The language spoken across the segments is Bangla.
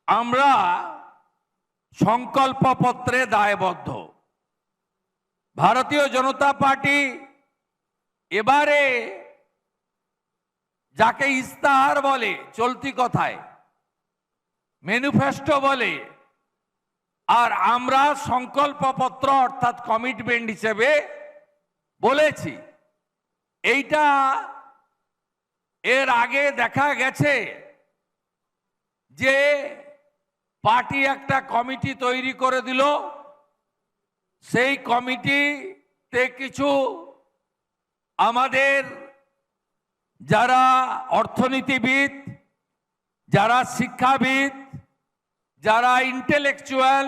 আমরা সংকল্পপত্রে দায়বদ্ধ। ভারতীয় জনতা পার্টি এবারে যাকে ইস্তাহার বলে, চলতি কথায় ম্যানিফেস্টো বলে, আর আমরা সংকল্পপত্র অর্থাৎ কমিটমেন্ট হিসেবে বলেছি। এইটা এর আগে দেখা গেছে যে পার্টি একটা কমিটি তৈরি করে দিল, সেই কমিটিতে কিছু আমাদের যারা অর্থনীতিবিদ, যারা শিক্ষাবিদ, যারা ইন্টেলেকচুয়াল,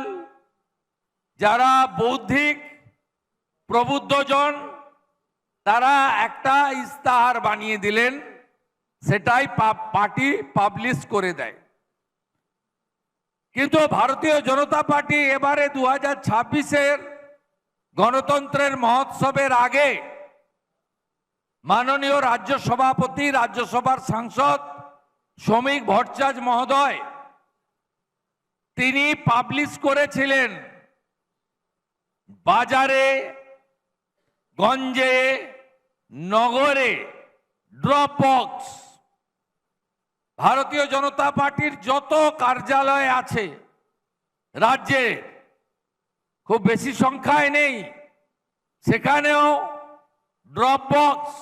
যারা বৌদ্ধিক প্রবুদ্ধজন, তারা একটা ইস্তাহার বানিয়ে দিলেন, সেটাই পার্টি পাবলিশ করে দেয়। কিন্তু ভারতীয় জনতা পার্টি এবারে 2026-এর গণতন্ত্রের মহোৎসবের আগে মাননীয় রাজ্য সভাপতি, রাজ্যসভার সাংসদ শ্রমিক ভট্টাচার্য মহোদয় তিনি পাবলিশ করেছিলেন বাজারে, গঞ্জে, নগরে ড্রপ বক্স। ভারতীয় জনতা পার্টির যত কার্যালয় আছে রাজ্যে, খুব বেশি সংখ্যায় নেই, সেখানেও ড্রপ বক্স,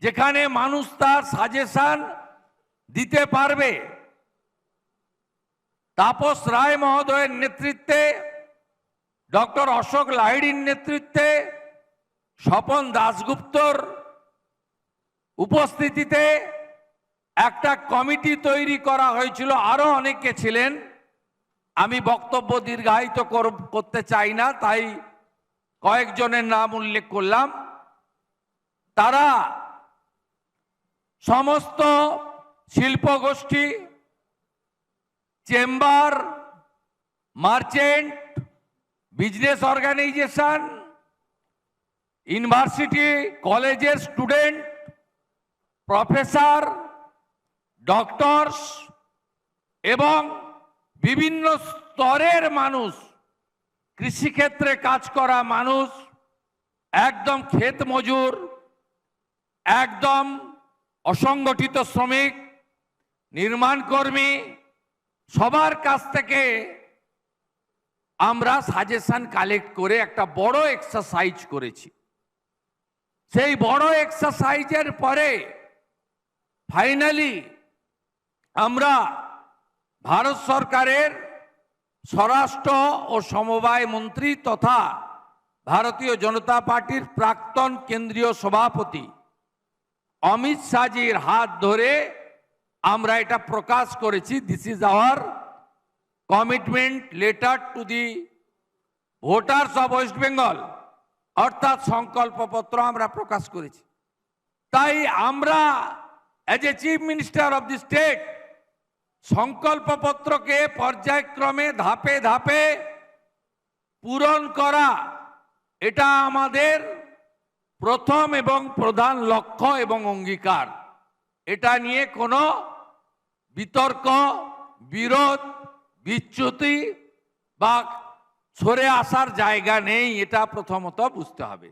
যেখানে মানুষ তার সাজেশন দিতে পারবে। তাপস রায় মহোদয়ের নেতৃত্বে, ডক্টর অশোক লাহিড়ির নেতৃত্বে, স্বপন দাশগুপ্তর উপস্থিতিতে একটা কমিটি তৈরি করা হয়েছিল। আরো অনেকে ছিলেন, আমি বক্তব্য দীর্ঘায়িত করতে চাই না, তাই কয়েকজনের নাম উল্লেখ করলাম। তারা সমস্ত শিল্পগোষ্ঠী, chamber, merchant, business organisation, university কলেজের স্টুডেন্ট, প্রফেসর, ডক্টরস এবং বিভিন্ন স্তরের মানুষ, কৃষিক্ষেত্রে কাজ করা মানুষ, একদম ক্ষেত মজুর, একদম অসংগঠিত শ্রমিক, নির্মাণ কর্মী, সবার কাছ থেকে আমরা সাজেশন কালেক্ট করে একটা বড় এক্সারসাইজ করেছি। সেই বড় এক্সারসাইজের পরে ফাইনালি আমরা ভারত সরকারের স্বরাষ্ট্র ও সমবায় মন্ত্রী তথা ভারতীয় জনতা পার্টির প্রাক্তন কেন্দ্রীয় সভাপতি অমিত শাহজির হাত ধরে আমরা এটা প্রকাশ করেছি। This is our commitment letter to the voters of West Bengal, অর্থাৎ সংকল্পপত্র আমরা প্রকাশ করেছি। তাই আমরা as a chief minister of the state সংকল্পপত্রকে পর্যায়ক্রমে ধাপে ধাপে পূরণ করা, এটা আমাদের প্রথম এবং প্রধান লক্ষ্য এবং অঙ্গীকার। এটা নিয়ে কোনো বিতর্ক, বিরোধ, বিচ্যুতি বা সরে আসার জায়গা নেই, এটা প্রথমত বুঝতে হবে।